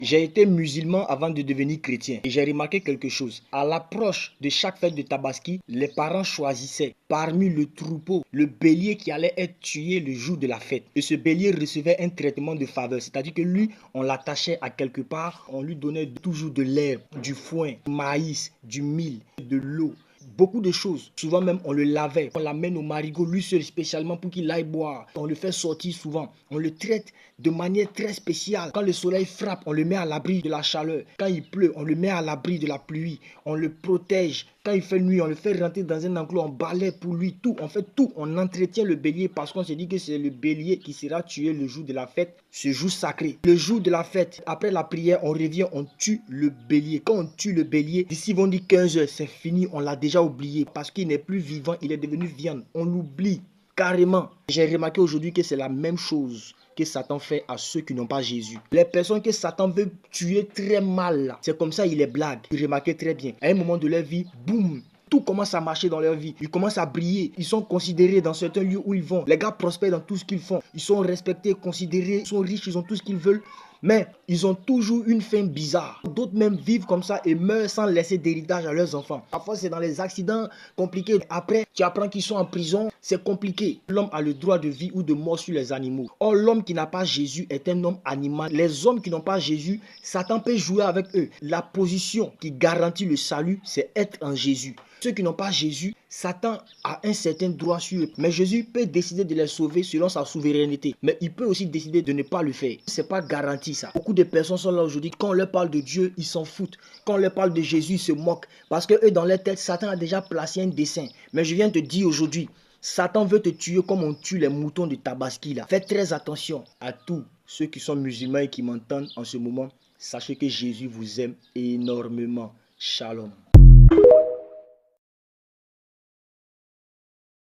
J'ai été musulman avant de devenir chrétien et j'ai remarqué quelque chose. À l'approche de chaque fête de Tabaski, les parents choisissaient parmi le troupeau le bélier qui allait être tué le jour de la fête. Et ce bélier recevait un traitement de faveur, c'est-à-dire que lui, on l'attachait à quelque part, on lui donnait toujours de l'herbe, du foin, du maïs, du mil, de l'eau. Beaucoup de choses. Souvent même, on le lavait. On l'amène au marigot, lui seul spécialement pour qu'il aille boire. On le fait sortir souvent. On le traite de manière très spéciale. Quand le soleil frappe, on le met à l'abri de la chaleur. Quand il pleut, on le met à l'abri de la pluie. On le protège. Quand il fait nuit, on le fait rentrer dans un enclos. On balaie pour lui tout. On fait tout. On entretient le bélier parce qu'on se dit que c'est le bélier qui sera tué le jour de la fête. Ce jour sacré. Le jour de la fête, après la prière, on revient, on tue le bélier. Quand on tue le bélier, d'ici vont dire 15 heures, c'est fini. On l'a déjà oublié parce qu'il n'est plus vivant. Il est devenu viande. On l'oublie carrément. J'ai remarqué aujourd'hui que c'est la même chose que Satan fait à ceux qui n'ont pas Jésus. Les personnes que Satan veut tuer très mal, c'est comme ça il les blague. Vous remarquez très bien. À un moment de leur vie, boum, tout commence à marcher dans leur vie. Ils commencent à briller. Ils sont considérés dans certains lieux où ils vont. Les gars prospèrent dans tout ce qu'ils font. Ils sont respectés, considérés, ils sont riches, ils ont tout ce qu'ils veulent. Mais ils ont toujours une fin bizarre. D'autres même vivent comme ça et meurent sans laisser d'héritage à leurs enfants. Parfois, c'est dans les accidents compliqués. Après, tu apprends qu'ils sont en prison. C'est compliqué. L'homme a le droit de vie ou de mort sur les animaux. Or, l'homme qui n'a pas Jésus est un homme animal. Les hommes qui n'ont pas Jésus, Satan peut jouer avec eux. La position qui garantit le salut, c'est être en Jésus. Ceux qui n'ont pas Jésus, Satan a un certain droit sur eux. Mais Jésus peut décider de les sauver selon sa souveraineté. Mais il peut aussi décider de ne pas le faire. Ce n'est pas garanti ça. Beaucoup de personnes sont là aujourd'hui. Quand on leur parle de Dieu, ils s'en foutent. Quand on leur parle de Jésus, ils se moquent. Parce que eux, dans leur tête, Satan a déjà placé un dessein. Mais je viens de te dire aujourd'hui, Satan veut te tuer comme on tue les moutons de Tabaski là. Faites très attention à tous ceux qui sont musulmans et qui m'entendent en ce moment. Sachez que Jésus vous aime énormément. Shalom.